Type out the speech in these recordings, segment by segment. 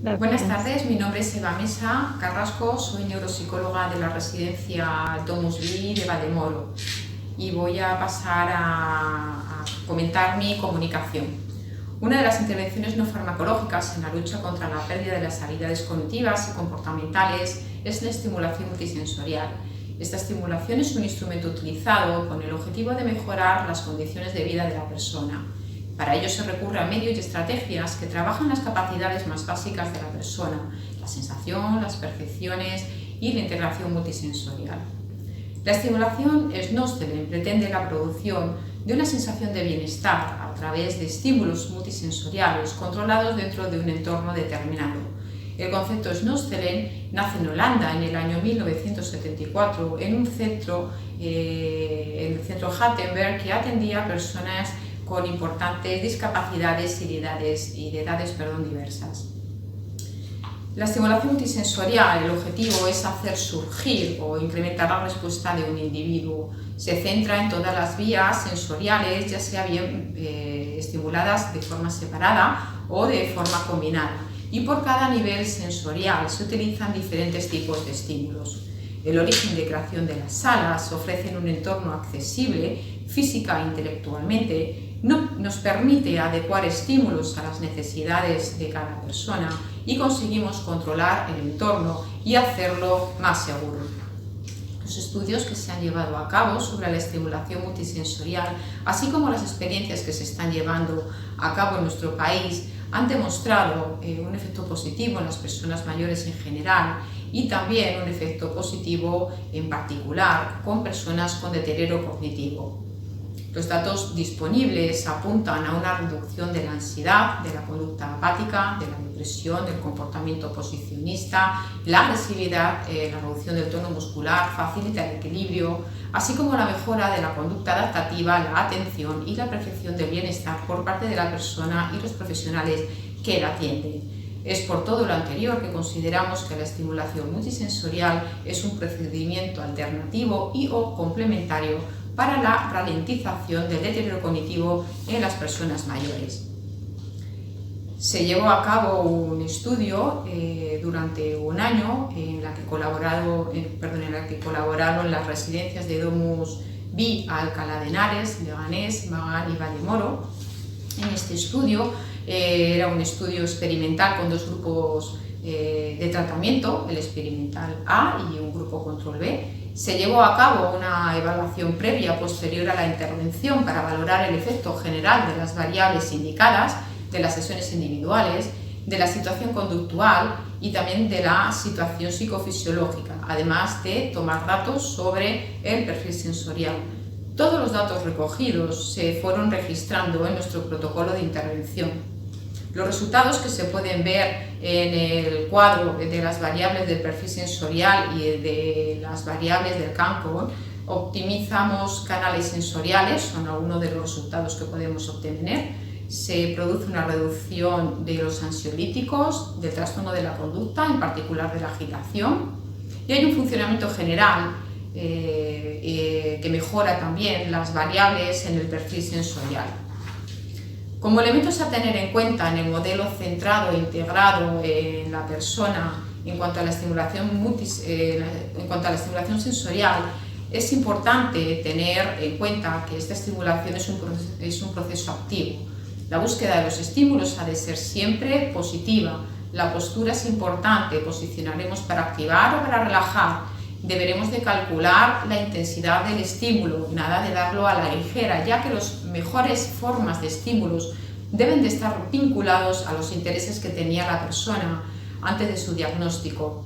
Buenas tardes, mi nombre es Eva Mesa Carrasco, soy neuropsicóloga de la residencia DomusVi de Valdemoro y voy a pasar a comentar mi comunicación. Una de las intervenciones no farmacológicas en la lucha contra la pérdida de las habilidades cognitivas y comportamentales es la estimulación multisensorial. Esta estimulación es un instrumento utilizado con el objetivo de mejorar las condiciones de vida de la persona. Para ello se recurre a medios y estrategias que trabajan las capacidades más básicas de la persona, la sensación, las percepciones y la integración multisensorial. La estimulación Snoezelen pretende la producción de una sensación de bienestar a través de estímulos multisensoriales controlados dentro de un entorno determinado. El concepto Snoezelen nace en Holanda en el año 1974 en un centro, el centro Hattenberg, que atendía a personas con importantes discapacidades y de edades diversas. La estimulación multisensorial, el objetivo es hacer surgir o incrementar la respuesta de un individuo. Se centra en todas las vías sensoriales, ya sea bien estimuladas de forma separada o de forma combinada. Y por cada nivel sensorial se utilizan diferentes tipos de estímulos. El origen de creación de las salas ofrecen un entorno accesible física e intelectualmente, nos permite adecuar estímulos a las necesidades de cada persona y conseguimos controlar el entorno y hacerlo más seguro. Los estudios que se han llevado a cabo sobre la estimulación multisensorial, así como las experiencias que se están llevando a cabo en nuestro país, han demostrado un efecto positivo en las personas mayores en general y también un efecto positivo en particular con personas con deterioro cognitivo. Los datos disponibles apuntan a una reducción de la ansiedad, de la conducta apática, de la depresión, del comportamiento posicionista, la agresividad, la reducción del tono muscular, facilita el equilibrio, así como la mejora de la conducta adaptativa, la atención y la percepción del bienestar por parte de la persona y los profesionales que la atienden. Es por todo lo anterior que consideramos que la estimulación multisensorial es un procedimiento alternativo y o complementario para la ralentización del deterioro cognitivo en las personas mayores. Se llevó a cabo un estudio durante un año en la que colaboraron las residencias de DomusVi Alcalá de Henares, Leganés, Magán y Valdemoro. En este estudio era un estudio experimental con dos grupos de tratamiento, el experimental A y un grupo control B. Se llevó a cabo una evaluación previa posterior a la intervención para valorar el efecto general de las variables indicadas, de las sesiones individuales, de la situación conductual y también de la situación psicofisiológica, además de tomar datos sobre el perfil sensorial. Todos los datos recogidos se fueron registrando en nuestro protocolo de intervención. Los resultados que se pueden ver en el cuadro de las variables del perfil sensorial y de las variables del campo, optimizamos canales sensoriales, son algunos de los resultados que podemos obtener. Se produce una reducción de los ansiolíticos, del trastorno de la conducta, en particular de la agitación, y hay un funcionamiento general que mejora también las variables en el perfil sensorial. Como elementos a tener en cuenta en el modelo centrado e integrado en la persona en cuanto a la estimulación sensorial, es importante tener en cuenta que esta estimulación es un proceso activo. La búsqueda de los estímulos ha de ser siempre positiva. La postura es importante, posicionaremos para activar o para relajar. Deberemos de calcular la intensidad del estímulo, nada de darlo a la ligera, ya que las mejores formas de estímulos deben de estar vinculados a los intereses que tenía la persona antes de su diagnóstico.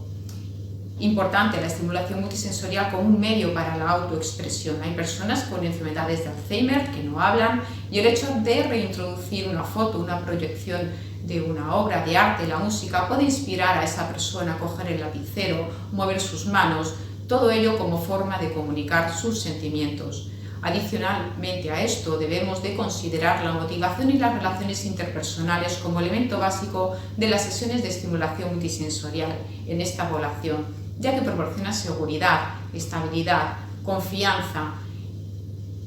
Importante la estimulación multisensorial como un medio para la autoexpresión. Hay personas con enfermedades de Alzheimer que no hablan y el hecho de reintroducir una foto, una proyección de una obra de arte, la música, puede inspirar a esa persona a coger el lapicero, mover sus manos, todo ello como forma de comunicar sus sentimientos. Adicionalmente a esto, debemos de considerar la motivación y las relaciones interpersonales como elemento básico de las sesiones de estimulación multisensorial en esta población, ya que proporciona seguridad, estabilidad, confianza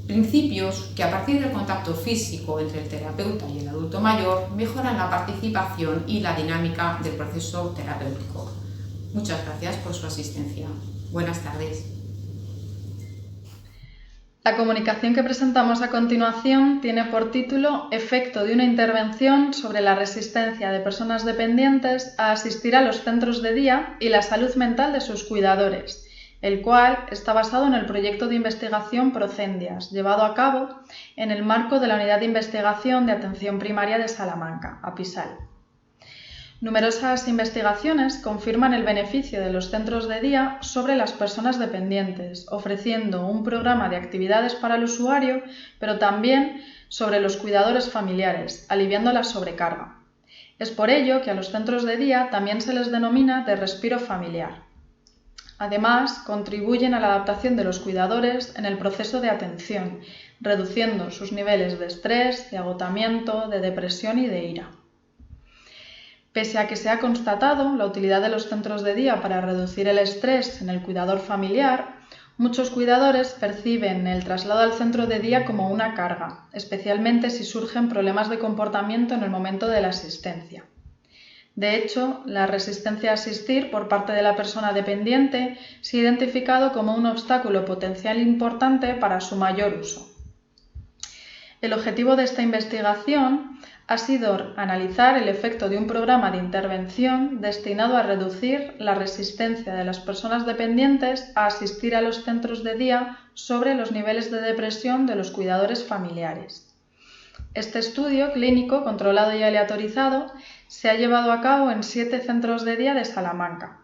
Principios que a partir del contacto físico entre el terapeuta y el adulto mayor mejoran la participación y la dinámica del proceso terapéutico. Muchas gracias por su asistencia. Buenas tardes. La comunicación que presentamos a continuación tiene por título Efecto de una intervención sobre la resistencia de personas dependientes a asistir a los centros de día y la salud mental de sus cuidadores, el cual está basado en el proyecto de investigación Procendias, llevado a cabo en el marco de la Unidad de Investigación de Atención Primaria de Salamanca, APISAL. Numerosas investigaciones confirman el beneficio de los centros de día sobre las personas dependientes, ofreciendo un programa de actividades para el usuario, pero también sobre los cuidadores familiares, aliviando la sobrecarga. Es por ello que a los centros de día también se les denomina de respiro familiar. Además, contribuyen a la adaptación de los cuidadores en el proceso de atención, reduciendo sus niveles de estrés, de agotamiento, de depresión y de ira. Pese a que se ha constatado la utilidad de los centros de día para reducir el estrés en el cuidador familiar, muchos cuidadores perciben el traslado al centro de día como una carga, especialmente si surgen problemas de comportamiento en el momento de la asistencia. De hecho, la resistencia a asistir por parte de la persona dependiente se ha identificado como un obstáculo potencial importante para su mayor uso. El objetivo de esta investigación ha sido analizar el efecto de un programa de intervención destinado a reducir la resistencia de las personas dependientes a asistir a los centros de día sobre los niveles de depresión de los cuidadores familiares. Este estudio clínico controlado y aleatorizado se ha llevado a cabo en 7 centros de día de Salamanca.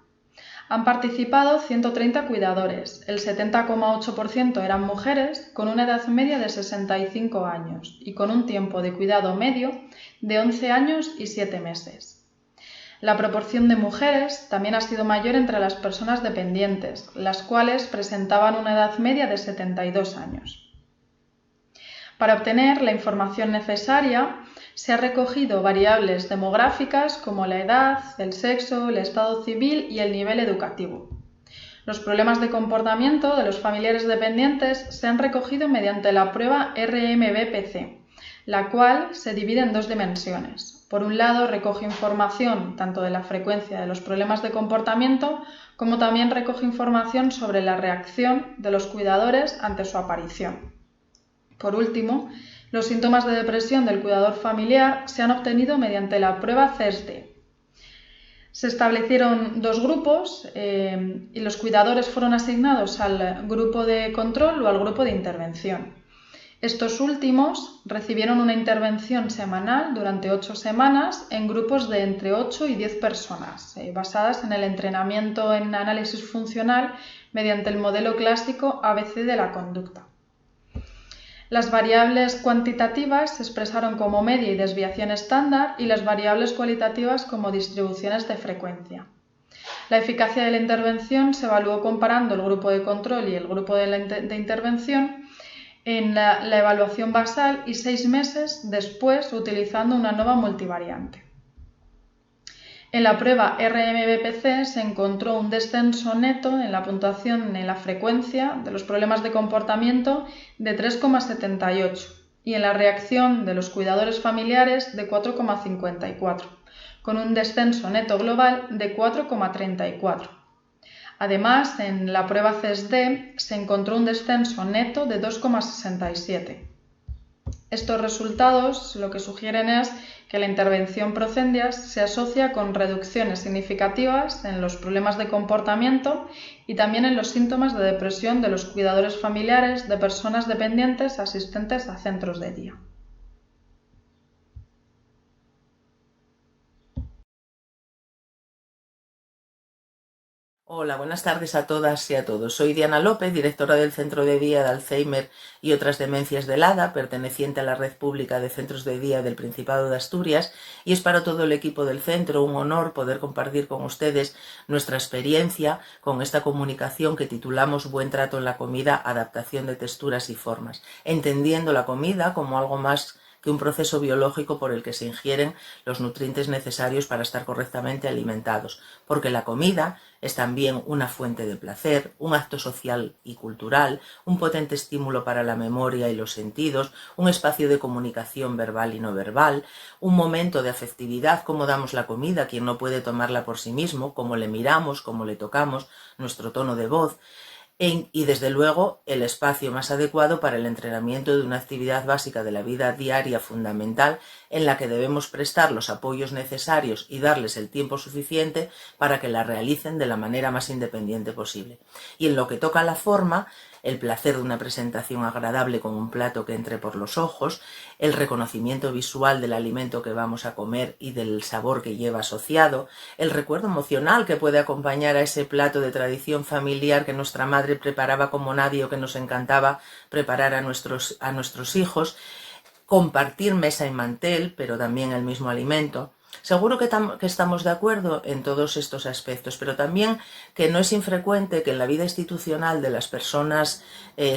Han participado 130 cuidadores, el 70,8% eran mujeres con una edad media de 65 años y con un tiempo de cuidado medio de 11 años y 7 meses. La proporción de mujeres también ha sido mayor entre las personas dependientes, las cuales presentaban una edad media de 72 años. Para obtener la información necesaria, se han recogido variables demográficas como la edad, el sexo, el estado civil y el nivel educativo. Los problemas de comportamiento de los familiares dependientes se han recogido mediante la prueba RMBPC, la cual se divide en 2 dimensiones. Por un lado, recoge información tanto de la frecuencia de los problemas de comportamiento como también recoge información sobre la reacción de los cuidadores ante su aparición. Por último, los síntomas de depresión del cuidador familiar se han obtenido mediante la prueba CESD. Se establecieron 2 grupos y los cuidadores fueron asignados al grupo de control o al grupo de intervención. Estos últimos recibieron una intervención semanal durante 8 semanas en grupos de entre 8 y 10 personas, basadas en el entrenamiento en análisis funcional mediante el modelo clásico ABC de la conducta. Las variables cuantitativas se expresaron como media y desviación estándar y las variables cualitativas como distribuciones de frecuencia. La eficacia de la intervención se evaluó comparando el grupo de control y el grupo de intervención en la evaluación basal y 6 meses después utilizando una nueva multivariante. En la prueba RMBPC se encontró un descenso neto en la puntuación en la frecuencia de los problemas de comportamiento de 3,78 y en la reacción de los cuidadores familiares de 4,54, con un descenso neto global de 4,34. Además, en la prueba CESD se encontró un descenso neto de 2,67. Estos resultados lo que sugieren es que la intervención Procendias se asocia con reducciones significativas en los problemas de comportamiento y también en los síntomas de depresión de los cuidadores familiares de personas dependientes asistentes a centros de día. Hola, buenas tardes a todas y a todos. Soy Diana López, directora del Centro de Día de Alzheimer y otras demencias del ADA, perteneciente a la Red Pública de Centros de Día del Principado de Asturias, y es para todo el equipo del centro un honor poder compartir con ustedes nuestra experiencia con esta comunicación que titulamos Buen trato en la comida, adaptación de texturas y formas, entendiendo la comida como algo más que un proceso biológico por el que se ingieren los nutrientes necesarios para estar correctamente alimentados, porque la comida es también una fuente de placer, un acto social y cultural, un potente estímulo para la memoria y los sentidos, un espacio de comunicación verbal y no verbal, un momento de afectividad, cómo damos la comida, quien no puede tomarla por sí mismo, cómo le miramos, cómo le tocamos, nuestro tono de voz, y desde luego el espacio más adecuado para el entrenamiento de una actividad básica de la vida diaria fundamental en la que debemos prestar los apoyos necesarios y darles el tiempo suficiente para que la realicen de la manera más independiente posible. Y en lo que toca a la forma, el placer de una presentación agradable con un plato que entre por los ojos, el reconocimiento visual del alimento que vamos a comer y del sabor que lleva asociado, el recuerdo emocional que puede acompañar a ese plato de tradición familiar que nuestra madre preparaba como nadie o que nos encantaba preparar a nuestros hijos, compartir mesa y mantel, pero también el mismo alimento. Seguro que estamos de acuerdo en todos estos aspectos, pero también que no es infrecuente que en la vida institucional de las personas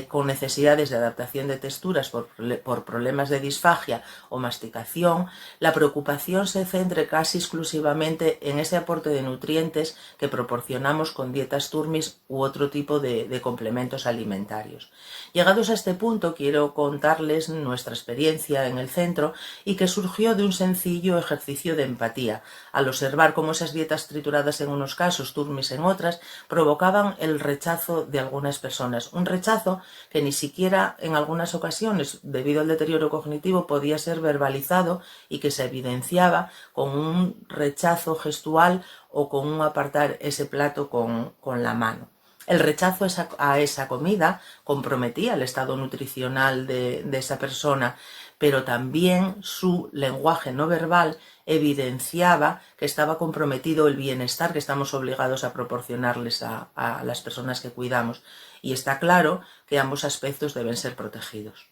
con necesidades de adaptación de texturas por problemas de disfagia o masticación, la preocupación se centre casi exclusivamente en ese aporte de nutrientes que proporcionamos con dietas turmis u otro tipo de complementos alimentarios. Llegados a este punto, quiero contarles nuestra experiencia en el centro y que surgió de un sencillo ejercicio de empatía, al observar cómo esas dietas trituradas en unos casos, turmis en otras, provocaban el rechazo de algunas personas. Un rechazo que ni siquiera en algunas ocasiones, debido al deterioro cognitivo, podía ser verbalizado y que se evidenciaba con un rechazo gestual o con un apartar ese plato con la mano. El rechazo a esa comida comprometía el estado nutricional de esa persona, pero también su lenguaje no verbal evidenciaba que estaba comprometido el bienestar que estamos obligados a proporcionarles a las personas que cuidamos. Y está claro que ambos aspectos deben ser protegidos.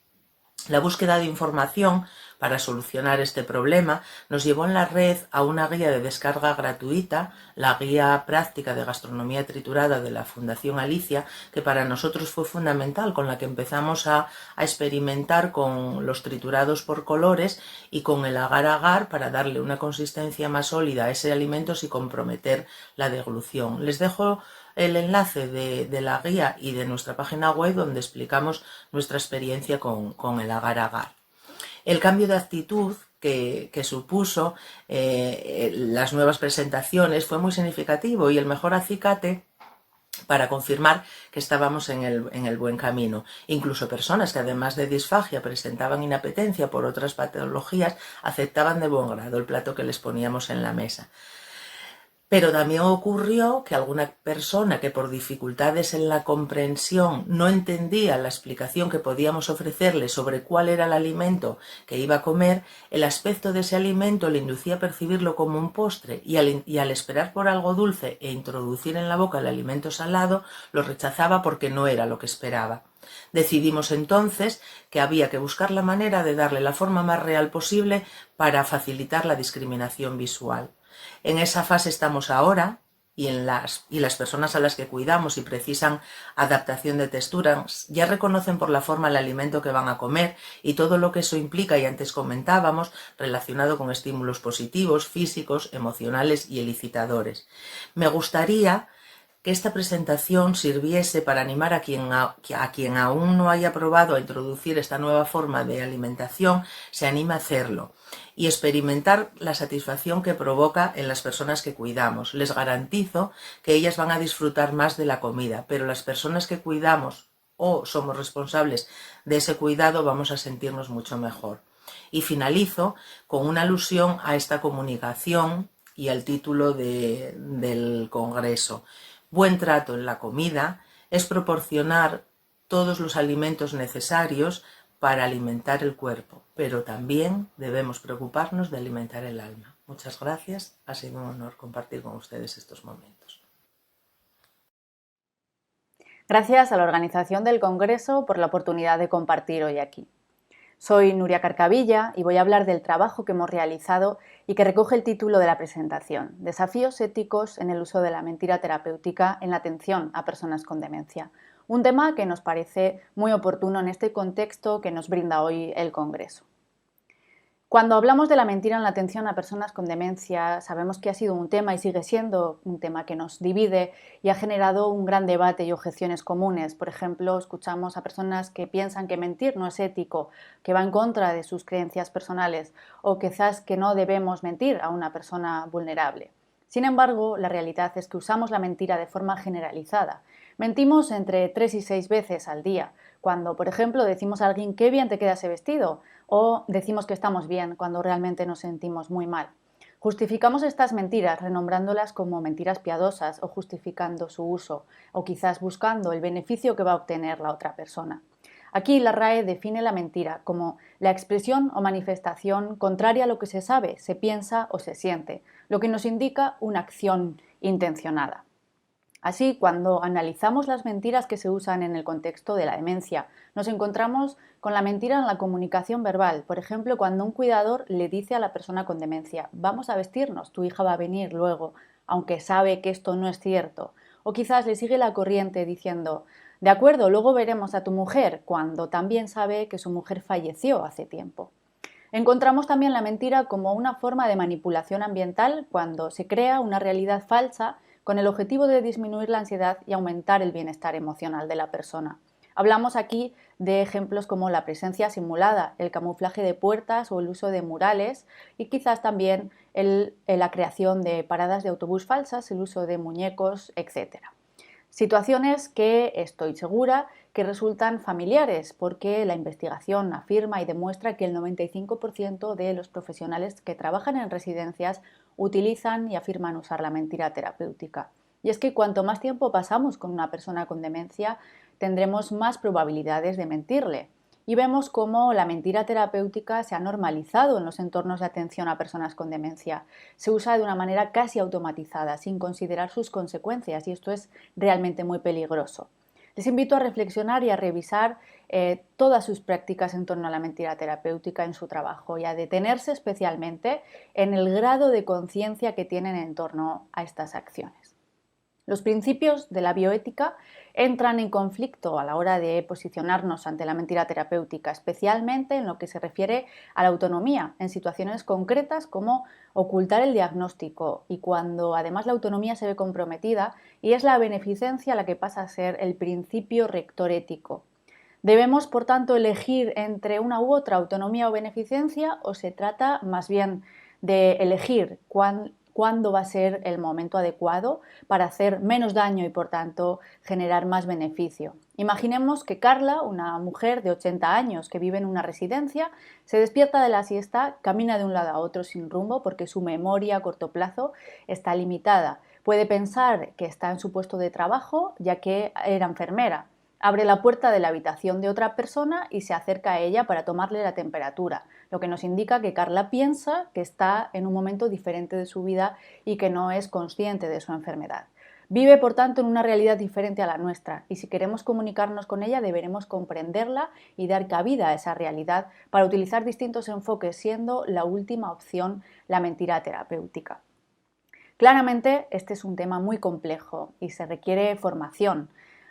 La búsqueda de información para solucionar este problema nos llevó en la red a una guía de descarga gratuita, la Guía Práctica de Gastronomía Triturada de la Fundación Alicia, que para nosotros fue fundamental, con la que empezamos a experimentar con los triturados por colores y con el agar-agar para darle una consistencia más sólida a ese alimento sin comprometer la deglución. Les dejo el enlace de la guía y de nuestra página web donde explicamos nuestra experiencia con el agar-agar. El cambio de actitud que supuso las nuevas presentaciones fue muy significativo y el mejor acicate para confirmar que estábamos en el buen camino. Incluso personas que además de disfagia presentaban inapetencia por otras patologías aceptaban de buen grado el plato que les poníamos en la mesa. Pero también ocurrió que alguna persona que por dificultades en la comprensión no entendía la explicación que podíamos ofrecerle sobre cuál era el alimento que iba a comer, el aspecto de ese alimento le inducía a percibirlo como un postre y al esperar por algo dulce e introducir en la boca el alimento salado, lo rechazaba porque no era lo que esperaba. Decidimos entonces que había que buscar la manera de darle la forma más real posible para facilitar la discriminación visual. En esa fase estamos ahora y las personas a las que cuidamos y precisan adaptación de texturas ya reconocen por la forma el alimento que van a comer y todo lo que eso implica, y antes comentábamos, relacionado con estímulos positivos, físicos, emocionales y elicitadores. Me gustaría que esta presentación sirviese para animar a quien aún no haya probado a introducir esta nueva forma de alimentación, se anime a hacerlo y experimentar la satisfacción que provoca en las personas que cuidamos. Les garantizo que ellas van a disfrutar más de la comida, pero las personas que cuidamos o somos responsables de ese cuidado vamos a sentirnos mucho mejor. Y finalizo con una alusión a esta comunicación y al título del congreso. Buen trato en la comida es proporcionar todos los alimentos necesarios para alimentar el cuerpo, pero también debemos preocuparnos de alimentar el alma. Muchas gracias, ha sido un honor compartir con ustedes estos momentos. Gracias a la organización del Congreso por la oportunidad de compartir hoy aquí. Soy Nuria Carcavilla y voy a hablar del trabajo que hemos realizado y que recoge el título de la presentación: Desafíos éticos en el uso de la mentira terapéutica en la atención a personas con demencia. Un tema que nos parece muy oportuno en este contexto que nos brinda hoy el Congreso. Cuando hablamos de la mentira en la atención a personas con demencia, sabemos que ha sido un tema y sigue siendo un tema que nos divide y ha generado un gran debate y objeciones comunes. Por ejemplo, escuchamos a personas que piensan que mentir no es ético, que va en contra de sus creencias personales o quizás que no debemos mentir a una persona vulnerable. Sin embargo, la realidad es que usamos la mentira de forma generalizada. Mentimos entre 3 y 6 veces al día, cuando, por ejemplo, decimos a alguien qué bien te queda ese vestido, o decimos que estamos bien cuando realmente nos sentimos muy mal. Justificamos estas mentiras renombrándolas como mentiras piadosas o justificando su uso, o quizás buscando el beneficio que va a obtener la otra persona. Aquí la RAE define la mentira como la expresión o manifestación contraria a lo que se sabe, se piensa o se siente, lo que nos indica una acción intencionada. Así, cuando analizamos las mentiras que se usan en el contexto de la demencia, nos encontramos con la mentira en la comunicación verbal. Por ejemplo, cuando un cuidador le dice a la persona con demencia, vamos a vestirnos, tu hija va a venir luego, aunque sabe que esto no es cierto. O quizás le sigue la corriente diciendo, de acuerdo, luego veremos a tu mujer, cuando también sabe que su mujer falleció hace tiempo. Encontramos también la mentira como una forma de manipulación ambiental cuando se crea una realidad falsa con el objetivo de disminuir la ansiedad y aumentar el bienestar emocional de la persona. Hablamos aquí de ejemplos como la presencia simulada, el camuflaje de puertas o el uso de murales y quizás también la creación de paradas de autobús falsas, el uso de muñecos, etc. Situaciones que estoy segura que resultan familiares porque la investigación afirma y demuestra que el 95% de los profesionales que trabajan en residencias utilizan y afirman usar la mentira terapéutica. Y es que cuanto más tiempo pasamos con una persona con demencia, tendremos más probabilidades de mentirle. Y vemos cómo la mentira terapéutica se ha normalizado en los entornos de atención a personas con demencia. Se usa de una manera casi automatizada, sin considerar sus consecuencias, y esto es realmente muy peligroso. Les invito a reflexionar y a revisar todas sus prácticas en torno a la mentira terapéutica en su trabajo y a detenerse especialmente en el grado de conciencia que tienen en torno a estas acciones. Los principios de la bioética entran en conflicto a la hora de posicionarnos ante la mentira terapéutica, especialmente en lo que se refiere a la autonomía, en situaciones concretas como ocultar el diagnóstico y cuando además la autonomía se ve comprometida y es la beneficencia la que pasa a ser el principio rector ético. ¿Debemos, por tanto, elegir entre una u otra, autonomía o beneficencia, o se trata más bien de elegir cuándo va a ser el momento adecuado para hacer menos daño y, por tanto, generar más beneficio? Imaginemos que Carla, una mujer de 80 años que vive en una residencia, se despierta de la siesta, camina de un lado a otro sin rumbo porque su memoria a corto plazo está limitada. Puede pensar que está en su puesto de trabajo, ya que era enfermera. Abre la puerta de la habitación de otra persona y se acerca a ella para tomarle la temperatura, lo que nos indica que Carla piensa que está en un momento diferente de su vida y que no es consciente de su enfermedad. Vive, por tanto, en una realidad diferente a la nuestra y si queremos comunicarnos con ella deberemos comprenderla y dar cabida a esa realidad para utilizar distintos enfoques, siendo la última opción la mentira terapéutica. Claramente, este es un tema muy complejo y se requiere formación.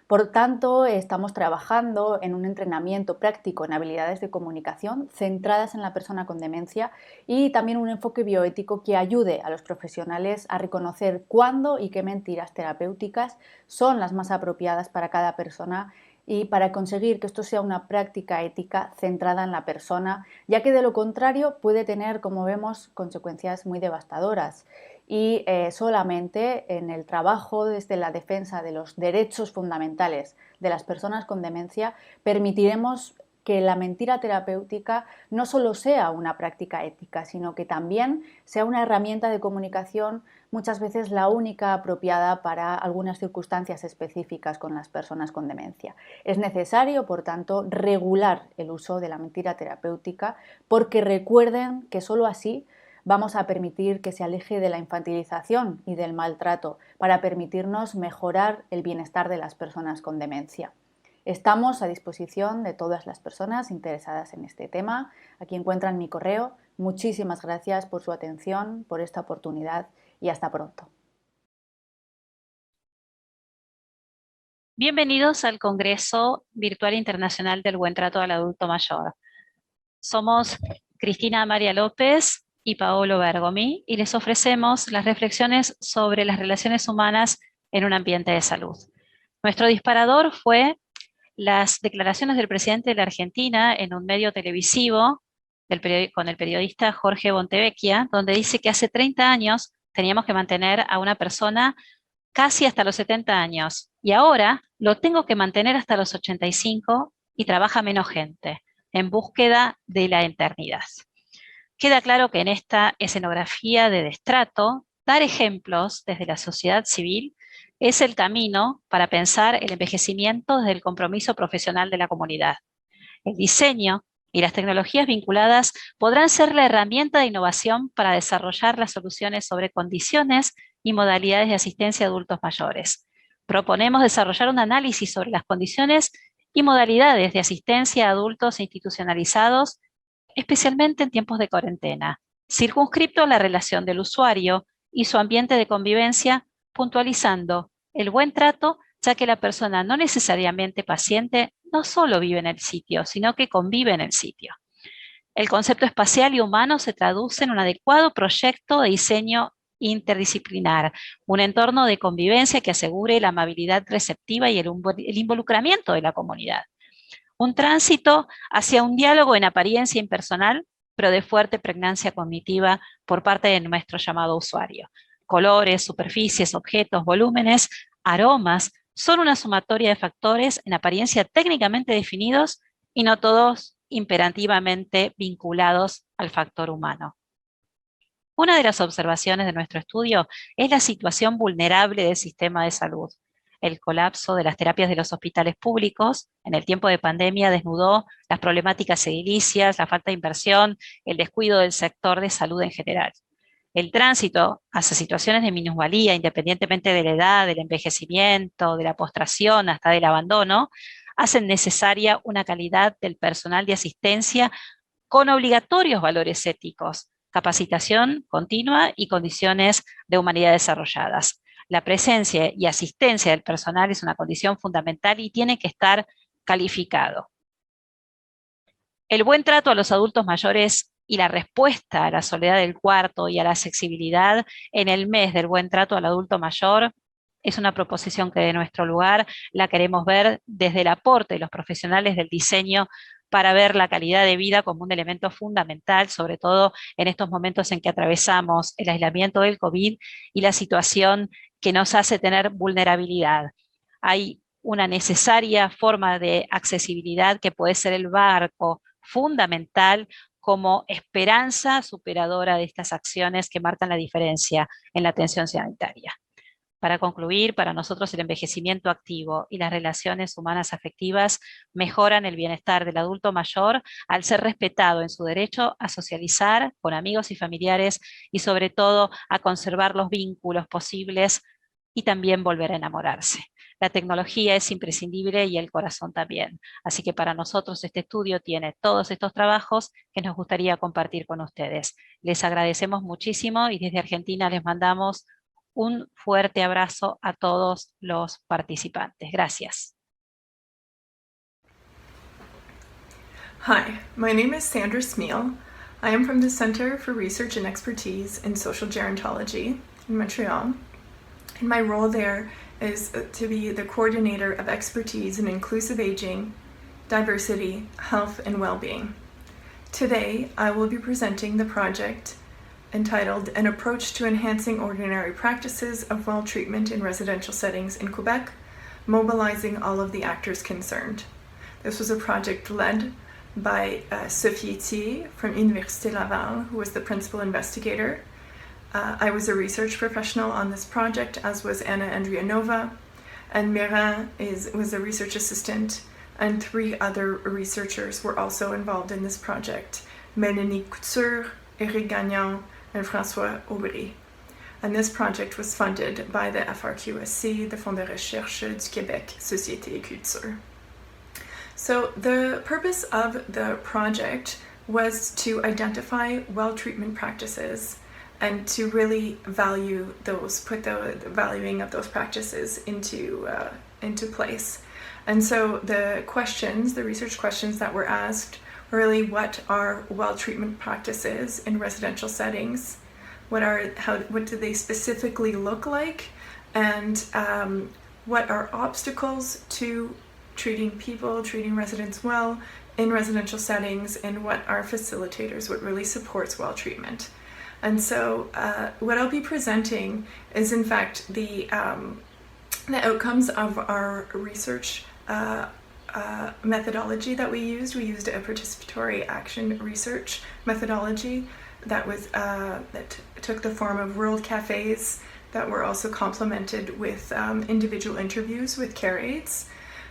Por tanto, estamos trabajando en un entrenamiento práctico en habilidades de comunicación centradas en la persona con demencia y también un enfoque bioético que ayude a los profesionales a reconocer cuándo y qué mentiras terapéuticas son las más apropiadas para cada persona y para conseguir que esto sea una práctica ética centrada en la persona, ya que de lo contrario puede tener, como vemos, consecuencias muy devastadoras. Y solamente en el trabajo desde la defensa de los derechos fundamentales de las personas con demencia permitiremos que la mentira terapéutica no solo sea una práctica ética, sino que también sea una herramienta de comunicación, muchas veces la única apropiada para algunas circunstancias específicas con las personas con demencia. Es necesario, por tanto, regular el uso de la mentira terapéutica porque recuerden que solo así vamos a permitir que se aleje de la infantilización y del maltrato para permitirnos mejorar el bienestar de las personas con demencia. Estamos a disposición de todas las personas interesadas en este tema. Aquí encuentran mi correo. Muchísimas gracias por su atención, por esta oportunidad y hasta pronto. Bienvenidos al Congreso Virtual Internacional del Buen Trato al Adulto Mayor. Somos Cristina María López y Paolo Bergomi, y les ofrecemos las reflexiones sobre las relaciones humanas en un ambiente de salud. Nuestro disparador fue las declaraciones del presidente de la Argentina en un medio televisivo con el periodista Jorge Bontevecchia, donde dice que hace 30 años teníamos que mantener a una persona casi hasta los 70 años, y ahora lo tengo que mantener hasta los 85 y trabaja menos gente, en búsqueda de la eternidad. Queda claro que en esta escenografía de destrato, dar ejemplos desde la sociedad civil es el camino para pensar el envejecimiento desde el compromiso profesional de la comunidad. El diseño y las tecnologías vinculadas podrán ser la herramienta de innovación para desarrollar las soluciones sobre condiciones y modalidades de asistencia a adultos mayores. Proponemos desarrollar un análisis sobre las condiciones y modalidades de asistencia a adultos institucionalizados, especialmente en tiempos de cuarentena, circunscripto a la relación del usuario y su ambiente de convivencia, puntualizando el buen trato, ya que la persona no necesariamente paciente no solo vive en el sitio, sino que convive en el sitio. El concepto espacial y humano se traduce en un adecuado proyecto de diseño interdisciplinar, un entorno de convivencia que asegure la amabilidad receptiva y el involucramiento de la comunidad. Un tránsito hacia un diálogo en apariencia impersonal, pero de fuerte pregnancia cognitiva por parte de nuestro llamado usuario. Colores, superficies, objetos, volúmenes, aromas, son una sumatoria de factores en apariencia técnicamente definidos y no todos imperativamente vinculados al factor humano. Una de las observaciones de nuestro estudio es la situación vulnerable del sistema de salud. El colapso de las terapias de los hospitales públicos en el tiempo de pandemia desnudó las problemáticas edilicias, la falta de inversión, el descuido del sector de salud en general. El tránsito hacia situaciones de minusvalía, independientemente de la edad, del envejecimiento, de la postración, hasta del abandono, hacen necesaria una calidad del personal de asistencia con obligatorios valores éticos, capacitación continua y condiciones de humanidad desarrolladas. La presencia y asistencia del personal es una condición fundamental y tiene que estar calificado. El buen trato a los adultos mayores y la respuesta a la soledad del cuarto y a la accesibilidad en el mes del buen trato al adulto mayor es una proposición que de nuestro lugar la queremos ver desde el aporte de los profesionales del diseño para ver la calidad de vida como un elemento fundamental, sobre todo en estos momentos en que atravesamos el aislamiento del COVID y la situación que nos hace tener vulnerabilidad. Hay una necesaria forma de accesibilidad que puede ser el barco fundamental como esperanza superadora de estas acciones que marcan la diferencia en la atención sanitaria. Para concluir, para nosotros el envejecimiento activo y las relaciones humanas afectivas mejoran el bienestar del adulto mayor al ser respetado en su derecho a socializar con amigos y familiares y sobre todo a conservar los vínculos posibles y también volver a enamorarse. La tecnología es imprescindible y el corazón también. Así que para nosotros este estudio tiene todos estos trabajos que nos gustaría compartir con ustedes. Les agradecemos muchísimo y desde Argentina les mandamos un fuerte abrazo a todos los participantes. Gracias. Hi, my name is Sandra Smeal. I am from the Center for Research and Expertise in Social Gerontology in Montreal. And my role there is to be the coordinator of expertise in inclusive aging, diversity, health, and well-being. Today, I will be presenting the project entitled An Approach to Enhancing Ordinary Practices of Well Treatment in Residential Settings in Quebec, mobilizing all of the actors concerned. This was a project led by Sophie Thier from Université Laval, who was the principal investigator. I was a research professional on this project, as was Anna Andrianova, and Mirin was a research assistant, and 3 other researchers were also involved in this project, Mélanie Couture, Éric Gagnon, and François Aubry. And this project was funded by the FRQSC, the Fonds de Recherche du Québec, Société et Culture. So the purpose of the project was to identify well treatment practices and to really value those, put the valuing of those practices into place. And so the questions, the research questions that were asked really what are well treatment practices in residential settings, what do they specifically look like, and what are obstacles to treating residents well in residential settings, and what are facilitators, what really supports well treatment. And so what I'll be presenting is in fact the outcomes of our research methodology that we used. We used a participatory action research methodology that took the form of world cafes that were also complemented with individual interviews with care aides.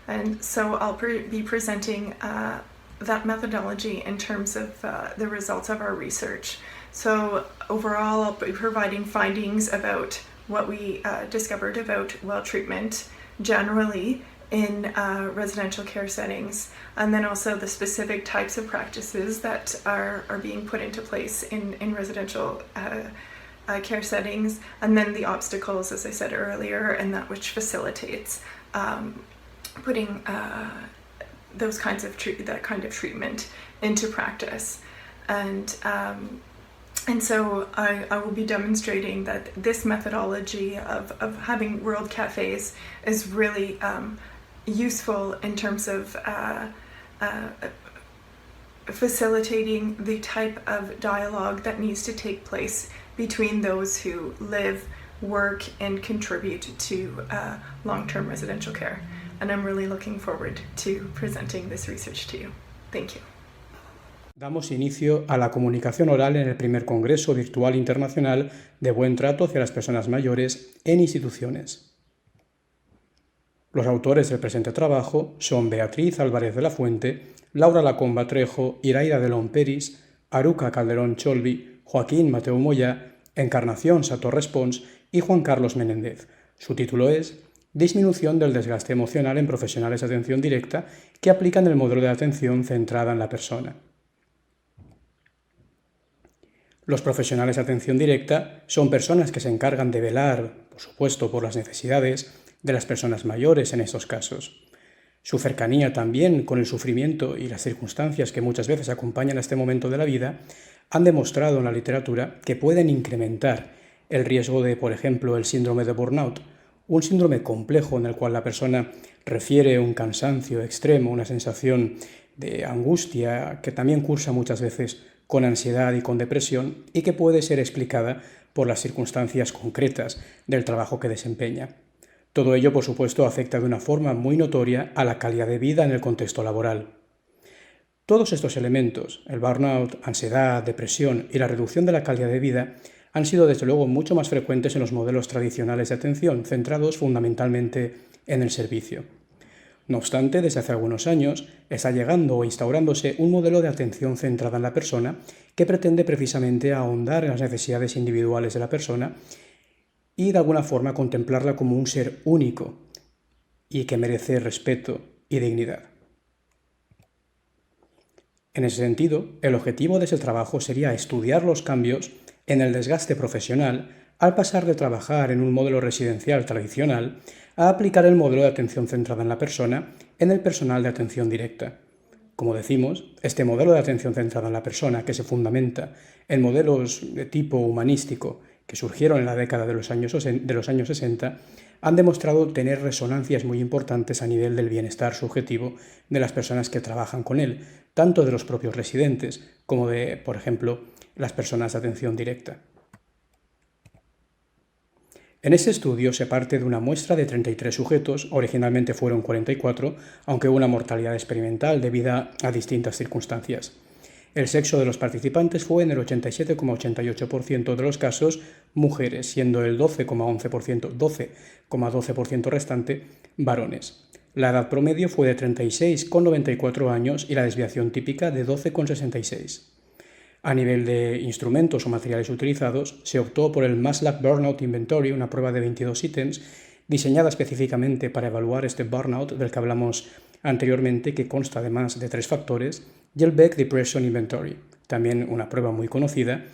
And so I'll be presenting that methodology in terms of the results of our research. So overall, I'll be providing findings about what we discovered about well treatment generally in residential care settings, and then also the specific types of practices that are being put into place in residential care settings, and then the obstacles, as I said earlier, and that which facilitates putting that kind of treatment into practice. And so I will be demonstrating that this methodology of having world cafes is really useful in terms of facilitating the type of dialogue that needs to take place between those who live, work, and contribute to long-term residential care. And I'm really looking forward to presenting this research to you. Thank you. Damos inicio a la comunicación oral en el primer Congreso Virtual Internacional de Buen Trato hacia las Personas Mayores en Instituciones. Los autores del presente trabajo son Beatriz Álvarez de la Fuente, Laura Lacomba Trejo, Iraida de Lón Peris, Aruca Calderón Cholvi, Joaquín Mateu Moyá, Encarnación Satorres Pons y Juan Carlos Menéndez. Su título es Disminución del desgaste emocional en profesionales de atención directa que aplican el modelo de atención centrada en la persona. Los profesionales de atención directa son personas que se encargan de velar, por supuesto, por las necesidades de las personas mayores en estos casos. Su cercanía también con el sufrimiento y las circunstancias que muchas veces acompañan a este momento de la vida han demostrado en la literatura que pueden incrementar el riesgo de, por ejemplo, el síndrome de burnout, un síndrome complejo en el cual la persona refiere un cansancio extremo, una sensación de angustia que también cursa muchas veces con ansiedad y con depresión y que puede ser explicada por las circunstancias concretas del trabajo que desempeña. Todo ello, por supuesto, afecta de una forma muy notoria a la calidad de vida en el contexto laboral. Todos estos elementos, el burnout, ansiedad, depresión y la reducción de la calidad de vida, han sido desde luego mucho más frecuentes en los modelos tradicionales de atención, centrados fundamentalmente en el servicio. No obstante, desde hace algunos años está llegando o instaurándose un modelo de atención centrada en la persona que pretende precisamente ahondar en las necesidades individuales de la persona y de alguna forma contemplarla como un ser único y que merece respeto y dignidad. En ese sentido, el objetivo de ese trabajo sería estudiar los cambios en el desgaste profesional al pasar de trabajar en un modelo residencial tradicional a aplicar el modelo de atención centrada en la persona en el personal de atención directa. Como decimos, este modelo de atención centrada en la persona, que se fundamenta en modelos de tipo humanístico que surgieron en la década de los años 60, han demostrado tener resonancias muy importantes a nivel del bienestar subjetivo de las personas que trabajan con él, tanto de los propios residentes como de, por ejemplo, las personas de atención directa. En este estudio se parte de una muestra de 33 sujetos, originalmente fueron 44, aunque hubo una mortalidad experimental debida a distintas circunstancias. El sexo de los participantes fue en el 87,88% de los casos mujeres, siendo el 12,12% restante varones. La edad promedio fue de 36,94 años y la desviación típica de 12,66. A nivel de instrumentos o materiales utilizados, se optó por el Maslach Burnout Inventory, una prueba de 22 ítems, diseñada específicamente para evaluar este burnout del que hablamos anteriormente, que consta además de 3 factores, y el Beck Depression Inventory, también una prueba muy conocida,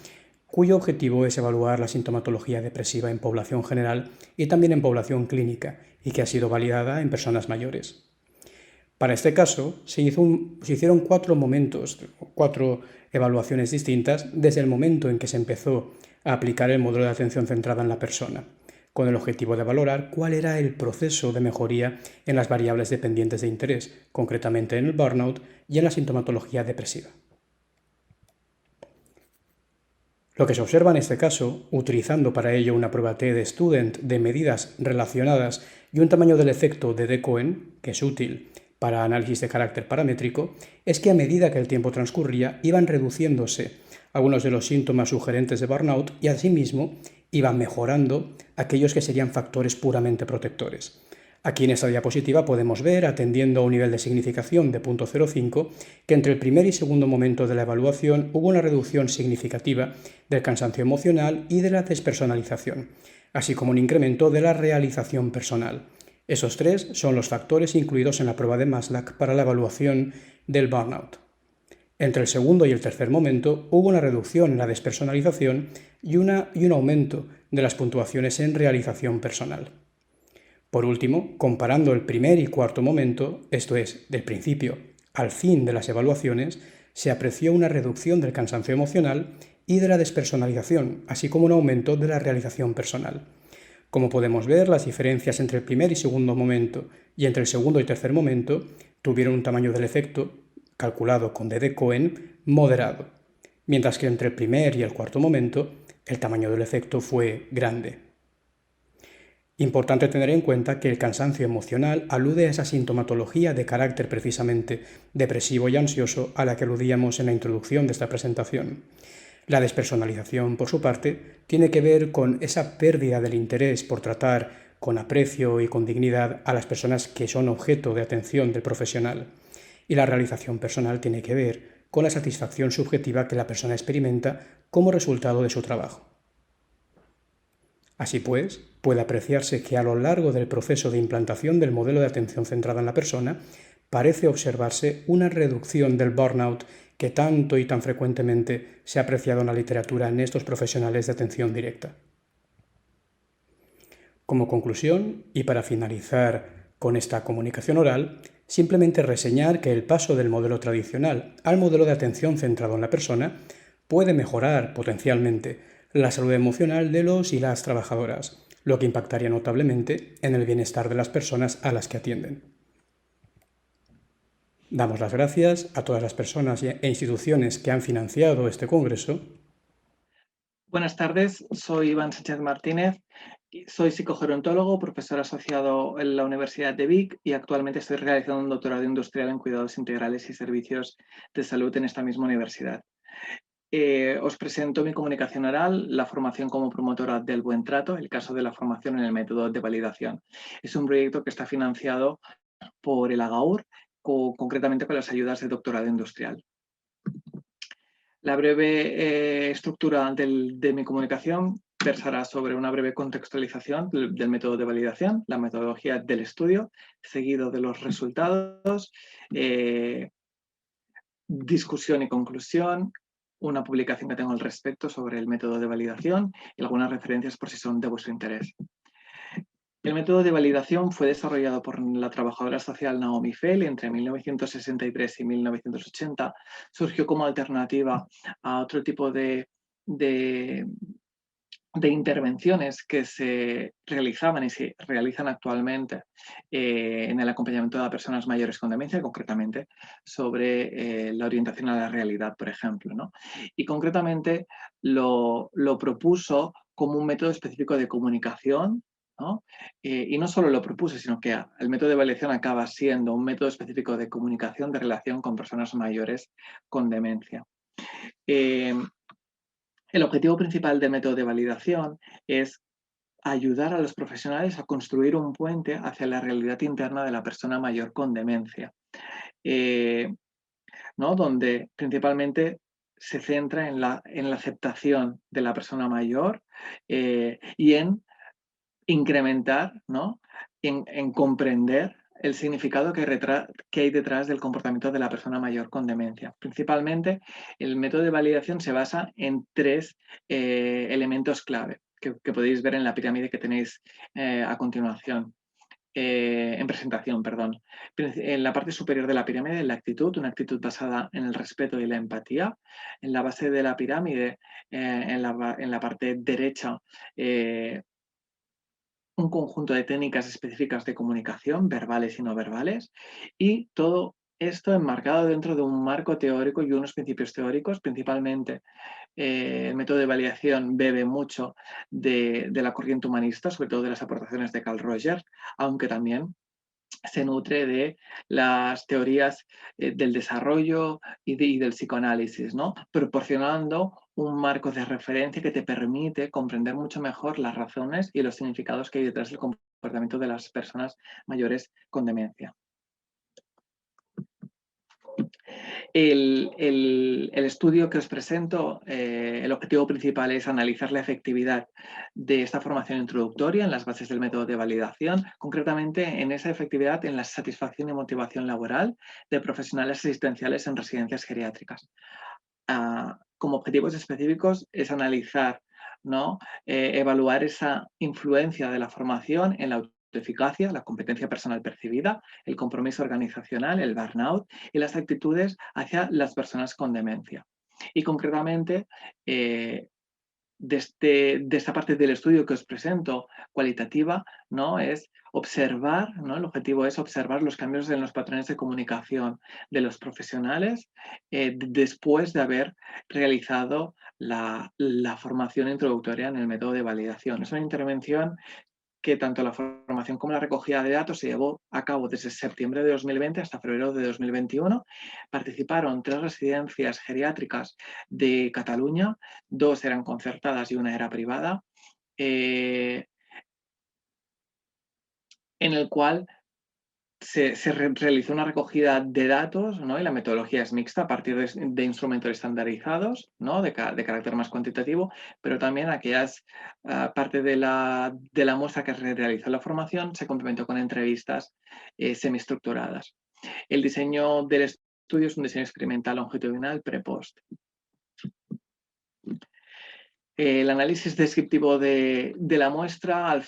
cuyo objetivo es evaluar la sintomatología depresiva en población general y también en población clínica, y que ha sido validada en personas mayores. Para este caso, se hicieron 4 evaluaciones distintas desde el momento en que se empezó a aplicar el modelo de atención centrada en la persona, con el objetivo de valorar cuál era el proceso de mejoría en las variables dependientes de interés, concretamente en el burnout y en la sintomatología depresiva. Lo que se observa en este caso, utilizando para ello una prueba T de Student de medidas relacionadas y un tamaño del efecto de D. Cohen, que es útil para análisis de carácter paramétrico, es que a medida que el tiempo transcurría iban reduciéndose algunos de los síntomas sugerentes de burnout y asimismo iban mejorando aquellos que serían factores puramente protectores. Aquí en esta diapositiva podemos ver, atendiendo a un nivel de significación de 0.05, que entre el primer y segundo momento de la evaluación hubo una reducción significativa del cansancio emocional y de la despersonalización, así como un incremento de la realización personal. Esos 3 son los factores incluidos en la prueba de Maslach para la evaluación del burnout. Entre el segundo y el tercer momento hubo una reducción en la despersonalización y un aumento de las puntuaciones en realización personal. Por último, comparando el primer y cuarto momento, esto es, del principio al fin de las evaluaciones, se apreció una reducción del cansancio emocional y de la despersonalización, así como un aumento de la realización personal. Como podemos ver, las diferencias entre el primer y segundo momento y entre el segundo y tercer momento tuvieron un tamaño del efecto, calculado con D. Cohen, moderado, mientras que entre el primer y el cuarto momento el tamaño del efecto fue grande. Importante tener en cuenta que el cansancio emocional alude a esa sintomatología de carácter precisamente depresivo y ansioso a la que aludíamos en la introducción de esta presentación. La despersonalización, por su parte, tiene que ver con esa pérdida del interés por tratar con aprecio y con dignidad a las personas que son objeto de atención del profesional. Y la realización personal tiene que ver con la satisfacción subjetiva que la persona experimenta como resultado de su trabajo. Así pues, puede apreciarse que a lo largo del proceso de implantación del modelo de atención centrada en la persona, parece observarse una reducción del burnout que tanto y tan frecuentemente se ha apreciado en la literatura en estos profesionales de atención directa. Como conclusión, y para finalizar con esta comunicación oral, simplemente reseñar que el paso del modelo tradicional al modelo de atención centrado en la persona puede mejorar potencialmente la salud emocional de los y las trabajadoras, lo que impactaría notablemente en el bienestar de las personas a las que atienden. Damos las gracias a todas las personas e instituciones que han financiado este congreso. Buenas tardes, soy Iván Sánchez Martínez, soy psicogerontólogo, profesor asociado en la Universidad de Vic y actualmente estoy realizando un doctorado industrial en cuidados integrales y servicios de salud en esta misma universidad. Os presento mi comunicación oral, la formación como promotora del buen trato, el caso de la formación en el método de validación. Es un proyecto que está financiado por el AGAUR, concretamente con las ayudas de doctorado industrial. La breve estructura de mi comunicación versará sobre una breve contextualización del método de validación, la metodología del estudio, seguido de los resultados, discusión y conclusión, una publicación que tengo al respecto sobre el método de validación y algunas referencias por si son de vuestro interés. El método de validación fue desarrollado por la trabajadora social Naomi Feil entre 1963 y 1980. Surgió como alternativa a otro tipo de intervenciones que se realizaban y se realizan actualmente en el acompañamiento de personas mayores con demencia, concretamente sobre la orientación a la realidad, por ejemplo, ¿no? Y concretamente lo propuso como un método específico de comunicación, ¿no? Y no solo lo propuso, sino que el método de validación acaba siendo un método específico de comunicación de relación con personas mayores con demencia. El objetivo principal del método de validación es ayudar a los profesionales a construir un puente hacia la realidad interna de la persona mayor con demencia, ¿no? Donde principalmente se centra en la aceptación de la persona mayor y en incrementar, ¿no? en comprender el significado que hay detrás del comportamiento de la persona mayor con demencia. Principalmente, el método de validación se basa en 3 elementos clave que podéis ver en la pirámide que tenéis a continuación. en presentación, perdón. En la parte superior de la pirámide, la actitud, una actitud basada en el respeto y la empatía. En la base de la pirámide, en la parte derecha, un conjunto de técnicas específicas de comunicación, verbales y no verbales, y todo esto enmarcado dentro de un marco teórico y unos principios teóricos, principalmente el método de validación bebe mucho de la corriente humanista, sobre todo de las aportaciones de Carl Rogers, aunque también se nutre de las teorías del desarrollo y del psicoanálisis, ¿no? Proporcionando un marco de referencia que te permite comprender mucho mejor las razones y los significados que hay detrás del comportamiento de las personas mayores con demencia. El estudio que os presento, el objetivo principal es analizar la efectividad de esta formación introductoria en las bases del método de validación, concretamente en esa efectividad en la satisfacción y motivación laboral de profesionales asistenciales en residencias geriátricas. Como objetivos específicos es analizar, ¿no? Evaluar esa influencia de la formación en la eficacia, la competencia personal percibida, el compromiso organizacional, el burnout y las actitudes hacia las personas con demencia. Y concretamente, de esta parte del estudio que os presento, cualitativa, ¿no? Es observar, ¿no? El objetivo es observar los cambios en los patrones de comunicación de los profesionales después de haber realizado la formación introductoria en el método de validación. Es una intervención que tanto la formación como la recogida de datos se llevó a cabo desde septiembre de 2020 hasta febrero de 2021. Participaron 3 residencias geriátricas de Cataluña, 2 eran concertadas y 1 era privada, en el cual se realizó una recogida de datos, ¿no? Y la metodología es mixta a partir de instrumentos estandarizados, ¿no? de carácter más cuantitativo, pero también aquellas parte de la muestra que realizó la formación se complementó con entrevistas semiestructuradas. El diseño del estudio es un diseño experimental longitudinal pre-post. El análisis descriptivo de la muestra,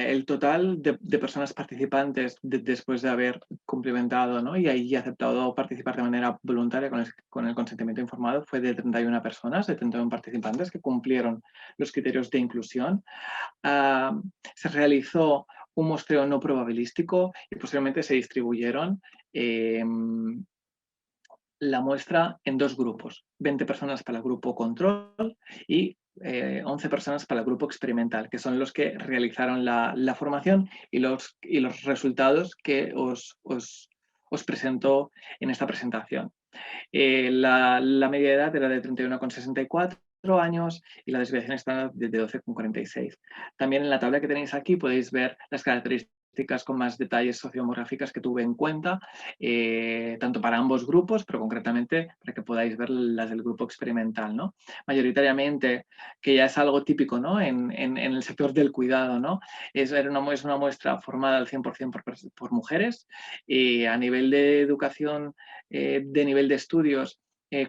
el total de personas participantes después de haber cumplimentado, ¿no? y aceptado participar de manera voluntaria con el consentimiento informado fue de 31 personas, de 31 participantes que cumplieron los criterios de inclusión. Se realizó un muestreo no probabilístico y posteriormente se distribuyeron la muestra en 2 grupos, 20 personas para el grupo control y 11 personas para el grupo experimental, que son los que realizaron la formación y los resultados que os presento en esta presentación. La media de edad era de 31,64 años y la desviación estándar de 12,46. También en la tabla que tenéis aquí podéis ver las características con más detalles sociodemográficas que tuve en cuenta, tanto para ambos grupos, pero concretamente para que podáis ver las del grupo experimental, ¿no? Mayoritariamente, que ya es algo típico, ¿no? en el sector del cuidado, ¿no? Es una muestra formada al 100% por mujeres. A nivel de educación, de nivel de estudios,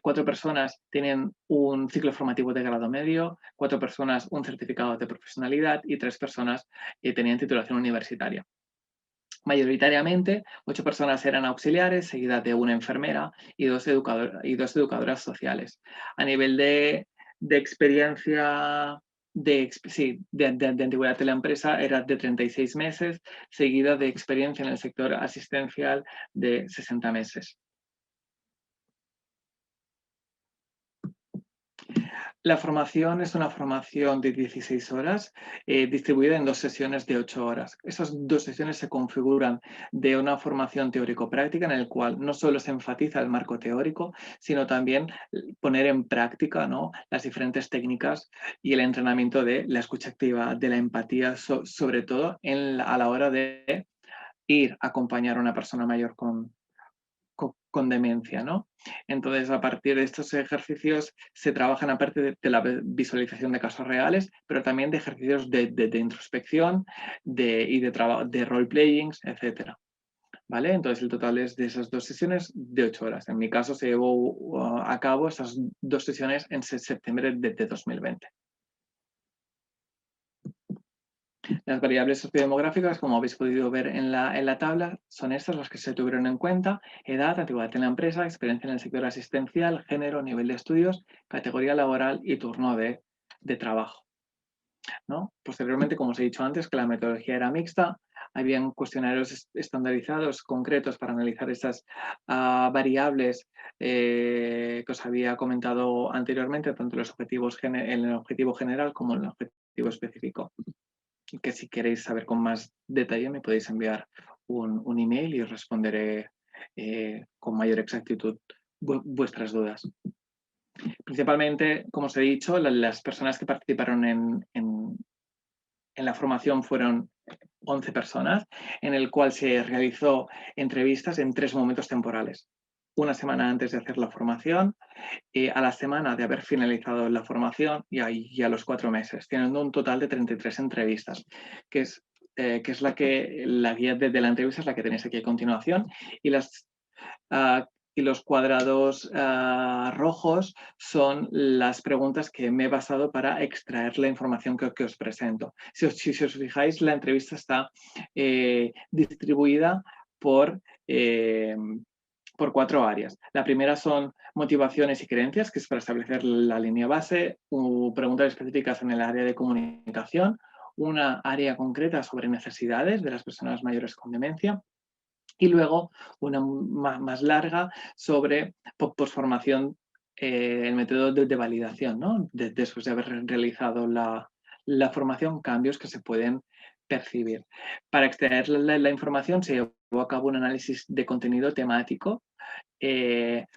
4 personas tienen un ciclo formativo de grado medio, 4 personas un certificado de profesionalidad y 3 personas tenían titulación universitaria. Mayoritariamente, 8 personas eran auxiliares, seguidas de una enfermera y 2 educadoras sociales. A nivel de experiencia de antigüedad de la empresa era de 36 meses, seguida de experiencia en el sector asistencial de 60 meses. La formación es una formación de 16 horas distribuida en 2 sesiones de 8 horas. Esas 2 sesiones se configuran de una formación teórico-práctica en el cual no solo se enfatiza el marco teórico, sino también poner en práctica, ¿no? las diferentes técnicas y el entrenamiento de la escucha activa, de la empatía, sobre todo a la hora de ir a acompañar a una persona mayor con demencia, ¿no? Entonces, a partir de estos ejercicios se trabajan aparte de la visualización de casos reales, pero también de ejercicios de introspección de role-playings, etc. ¿Vale? Entonces, el total es de esas 2 sesiones de 8 horas. En mi caso, se llevó a cabo esas 2 sesiones en septiembre de 2020. Las variables sociodemográficas, como habéis podido ver en la tabla, son estas las que se tuvieron en cuenta: edad, antigüedad en la empresa, experiencia en el sector asistencial, género, nivel de estudios, categoría laboral y turno de trabajo, ¿no? Posteriormente, como os he dicho antes, que la metodología era mixta, habían cuestionarios estandarizados concretos para analizar estas variables que os había comentado anteriormente, tanto los objetivos en el objetivo general como en el objetivo específico. Que si queréis saber con más detalle me podéis enviar un email y os responderé con mayor exactitud vuestras dudas. Principalmente, como os he dicho, las personas que participaron en la formación fueron 11 personas, en el cual se realizó entrevistas en 3 momentos temporales. Una semana antes de hacer la formación, a la semana de haber finalizado la formación y a los 4 meses, teniendo un total de 33 entrevistas, que es la guía de la entrevista es la que tenéis aquí a continuación, y los cuadrados rojos son las preguntas que me he basado para extraer la información que os presento. Si os fijáis, la entrevista está distribuida por 4 áreas. La primera son motivaciones y creencias, que es para establecer la línea base, preguntas específicas en el área de comunicación, una área concreta sobre necesidades de las personas mayores con demencia, y luego una más larga sobre posformación, el método de validación, ¿no? Después de haber realizado la formación, cambios que se pueden percibir. Para extraer la información se llevó a cabo un análisis de contenido temático.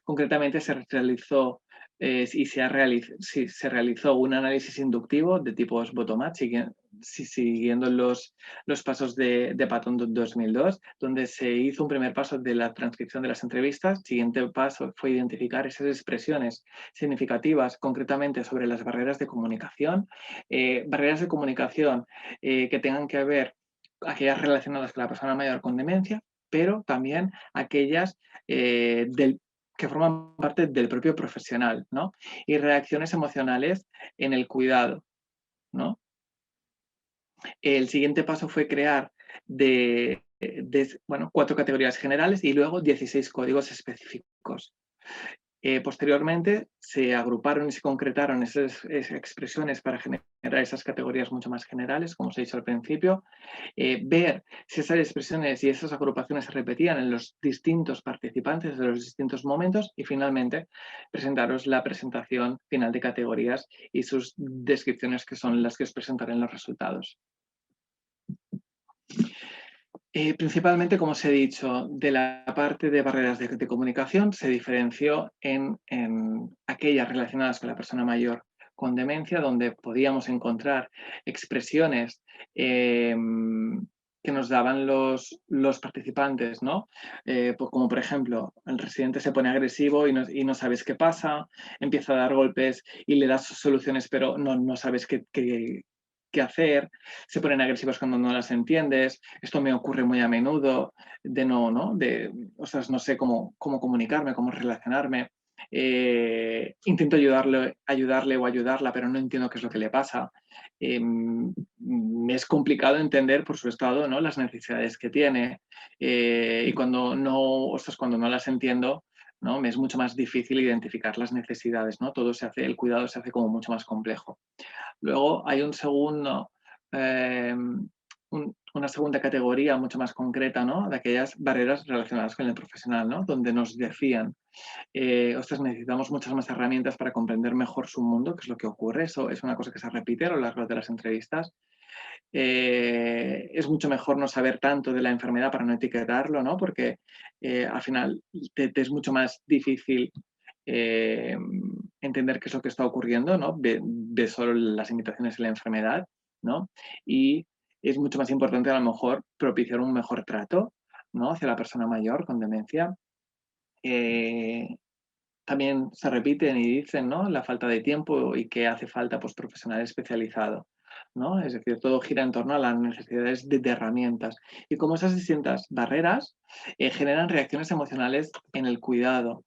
Concretamente se realizó se realizó un análisis inductivo de tipos bottom-up, siguiendo los pasos de Patton 2002, donde se hizo un primer paso de la transcripción de las entrevistas. Siguiente paso fue identificar esas expresiones significativas, concretamente sobre las barreras de comunicación, que tengan que ver aquellas relacionadas con la persona mayor con demencia, pero también aquellas que forman parte del propio profesional, ¿no? Y reacciones emocionales en el cuidado, ¿no? El siguiente paso fue crear 4 categorías generales y luego 16 códigos específicos. Posteriormente se agruparon y se concretaron esas expresiones para generar esas categorías mucho más generales, como os he dicho al principio, ver si esas expresiones y esas agrupaciones se repetían en los distintos participantes de los distintos momentos, y finalmente presentaros la presentación final de categorías y sus descripciones, que son las que os presentaré en los resultados. Principalmente, como os he dicho, de la parte de barreras de comunicación se diferenció en aquellas relacionadas con la persona mayor con demencia, donde podíamos encontrar expresiones que nos daban los participantes, ¿no? Como por ejemplo, el residente se pone agresivo y no sabes qué pasa, empieza a dar golpes y le das soluciones, pero no sabes qué hacer, se ponen agresivos cuando no las entiendes. Esto me ocurre muy a menudo, no sé cómo comunicarme, cómo relacionarme. Intento ayudarle o ayudarla, pero no entiendo qué es lo que le pasa. Es complicado entender por su estado, ¿no?, las necesidades que tiene, y cuando no las entiendo, ¿no?, me es mucho más difícil identificar las necesidades, ¿no? El cuidado se hace como mucho más complejo. Luego hay una segunda categoría mucho más concreta, ¿no?, de aquellas barreras relacionadas con el profesional, ¿no?, donde nos decían, necesitamos muchas más herramientas para comprender mejor su mundo, qué es lo que ocurre. Eso es una cosa que se repite a lo largo de las entrevistas. Es mucho mejor no saber tanto de la enfermedad para no etiquetarlo, ¿no?, porque al final te es mucho más difícil entender qué es lo que está ocurriendo, ¿no? Ve solo las limitaciones de la enfermedad, ¿no? Y es mucho más importante a lo mejor propiciar un mejor trato, ¿no?, hacia la persona mayor con demencia. También se repiten y dicen, ¿no?, la falta de tiempo y que hace falta, pues, profesional especializado, ¿no? Es decir, todo gira en torno a las necesidades de herramientas. Y como esas distintas barreras generan reacciones emocionales en el cuidado,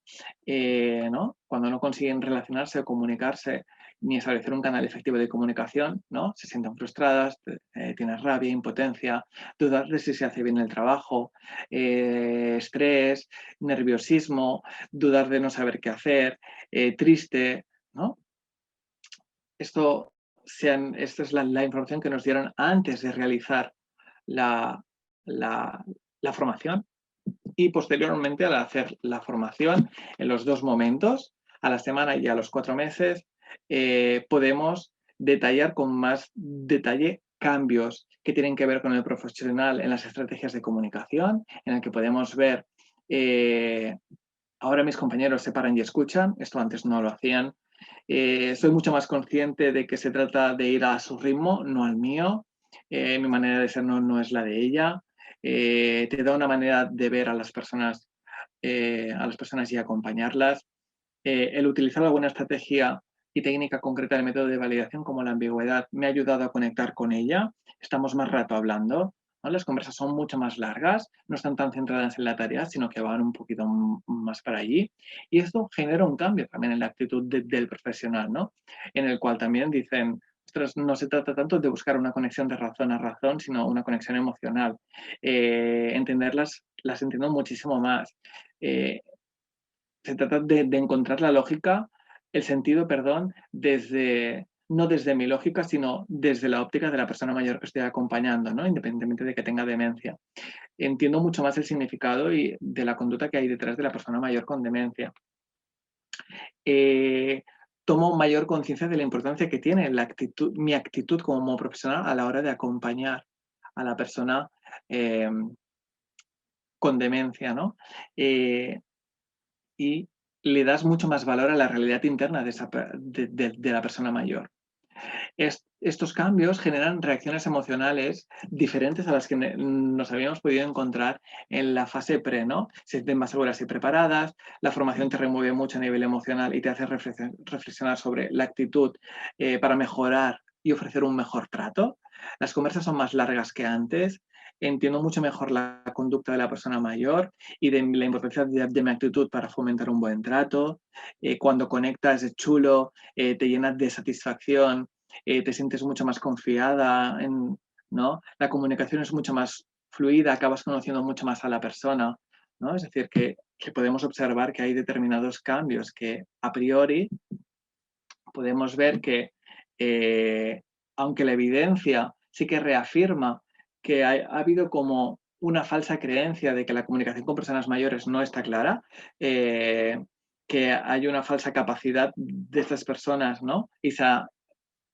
¿no? Cuando no consiguen relacionarse o comunicarse ni establecer un canal efectivo de comunicación, ¿no? Se sienten frustradas, tienes rabia, impotencia, dudas de si se hace bien el trabajo, estrés, nerviosismo, dudar de no saber qué hacer, triste, ¿no? Esta es la información que nos dieron antes de realizar la formación, y posteriormente al hacer la formación en los dos momentos, a la semana y a los 4 meses, podemos detallar con más detalle cambios que tienen que ver con el profesional en las estrategias de comunicación, en el que podemos ver, ahora mis compañeros se paran y escuchan, esto antes no lo hacían. Soy mucho más consciente de que se trata de ir a su ritmo, no al mío. Mi manera de ser no es la de ella. Te da una manera de ver a las personas y acompañarlas. El utilizar alguna estrategia y técnica concreta del método de validación, como la ambigüedad, me ha ayudado a conectar con ella. Estamos más rato hablando, ¿no? Las conversas son mucho más largas, no están tan centradas en la tarea, sino que van un poquito más para allí. Y esto genera un cambio también en la actitud del profesional, ¿no? En el cual también dicen, ostras, no se trata tanto de buscar una conexión de razón a razón, sino una conexión emocional. Entenderlas, las entiendo muchísimo más. Se trata de encontrar la lógica, el sentido, perdón, no desde mi lógica, sino desde la óptica de la persona mayor que estoy acompañando, ¿no? Independientemente de que tenga demencia. Entiendo mucho más el significado y de la conducta que hay detrás de la persona mayor con demencia. Tomo mayor conciencia de la importancia que tiene mi actitud como profesional a la hora de acompañar a la persona con demencia, ¿no? Y le das mucho más valor a la realidad interna de la persona mayor. Estos cambios generan reacciones emocionales diferentes a las que nos habíamos podido encontrar en la fase pre, ¿no? Se sienten más seguras y preparadas, la formación te remueve mucho a nivel emocional y te hace reflexionar sobre la actitud para mejorar y ofrecer un mejor trato. Las conversas son más largas que antes. Entiendo mucho mejor la conducta de la persona mayor y de la importancia de mi actitud para fomentar un buen trato. Cuando conectas es chulo, te llenas de satisfacción, te sientes mucho más confiada, ¿no? La comunicación es mucho más fluida, acabas conociendo mucho más a la persona, ¿no? Es decir, que podemos observar que hay determinados cambios que a priori podemos ver que, aunque la evidencia sí que reafirma que ha habido como una falsa creencia de que la comunicación con personas mayores no está clara, que hay una falsa capacidad de estas personas, ¿no? Y se ha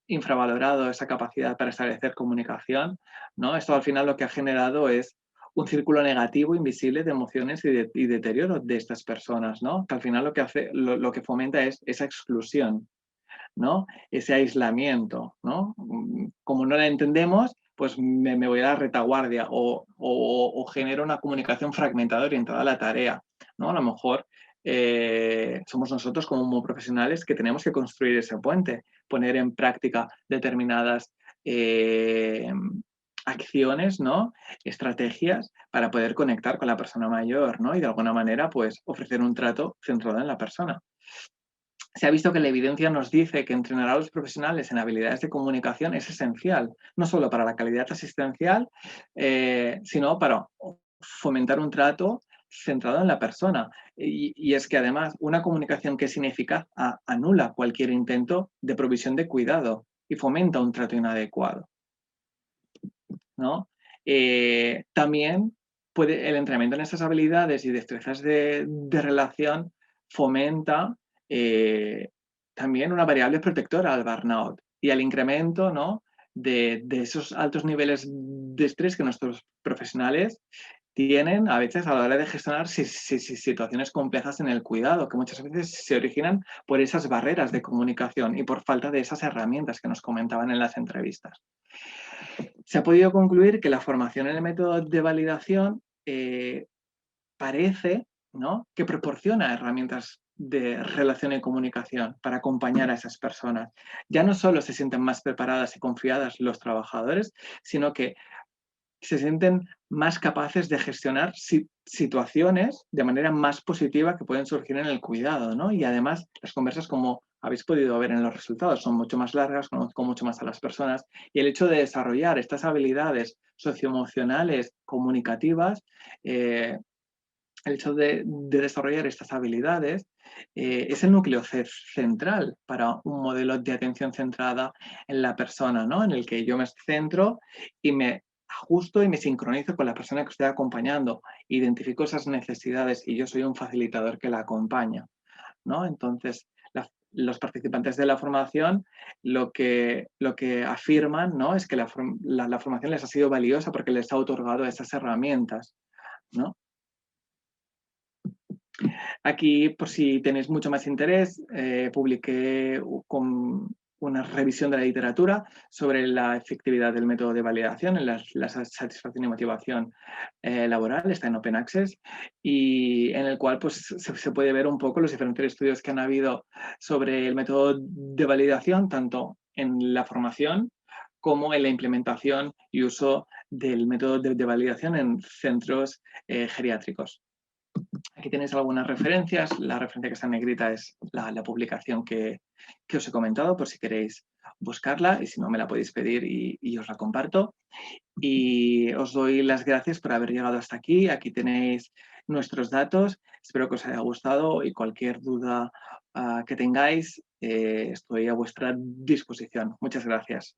infravalorado esa capacidad para establecer comunicación, ¿no? Esto al final lo que ha generado es un círculo negativo, invisible, de emociones y deterioro de estas personas, ¿no? Que al final lo que fomenta es esa exclusión, ¿no? Ese aislamiento, ¿no? Como no la entendemos, pues me voy a la retaguardia o genero una comunicación fragmentada orientada a la tarea, ¿no? A lo mejor somos nosotros como profesionales que tenemos que construir ese puente, poner en práctica determinadas acciones, ¿no? Estrategias para poder conectar con la persona mayor, ¿no? Y de alguna manera, pues, ofrecer un trato centrado en la persona. Se ha visto que la evidencia nos dice que entrenar a los profesionales en habilidades de comunicación es esencial, no solo para la calidad asistencial, sino para fomentar un trato centrado en la persona. Y es que además una comunicación que es ineficaz anula cualquier intento de provisión de cuidado y fomenta un trato inadecuado, ¿no? También el entrenamiento en estas habilidades y destrezas de relación fomenta también una variable protectora al burnout y al incremento, ¿no? de esos altos niveles de estrés que nuestros profesionales tienen a veces a la hora de gestionar situaciones complejas en el cuidado, que muchas veces se originan por esas barreras de comunicación y por falta de esas herramientas que nos comentaban en las entrevistas. Se ha podido concluir que la formación en el método de validación parece, ¿no?, que proporciona herramientas de relación y comunicación para acompañar a esas personas. Ya no solo se sienten más preparadas y confiadas los trabajadores, sino que se sienten más capaces de gestionar situaciones de manera más positiva que pueden surgir en el cuidado, ¿no? Y además las conversas, como habéis podido ver en los resultados, son mucho más largas, conozco mucho más a las personas, y el hecho de desarrollar estas habilidades socioemocionales, comunicativas, el hecho de desarrollar estas habilidades es el núcleo central para un modelo de atención centrada en la persona, ¿no? En el que yo me centro y me ajusto y me sincronizo con la persona que estoy acompañando, identifico esas necesidades y yo soy un facilitador que la acompaña, ¿no? Entonces, los participantes de la formación lo que afirman, ¿no? Es que la formación les ha sido valiosa porque les ha otorgado esas herramientas, ¿no? Aquí, por si tenéis mucho más interés, publiqué con una revisión de la literatura sobre la efectividad del método de validación en la satisfacción y motivación laboral, está en Open Access, y en el cual pues, se puede ver un poco los diferentes estudios que han habido sobre el método de validación, tanto en la formación como en la implementación y uso del método de validación en centros geriátricos. Aquí tenéis algunas referencias. La referencia que está en negrita es la publicación que os he comentado, por si queréis buscarla, y si no me la podéis pedir y os la comparto. Y os doy las gracias por haber llegado hasta aquí. Aquí tenéis nuestros datos. Espero que os haya gustado y cualquier duda que tengáis, estoy a vuestra disposición. Muchas gracias.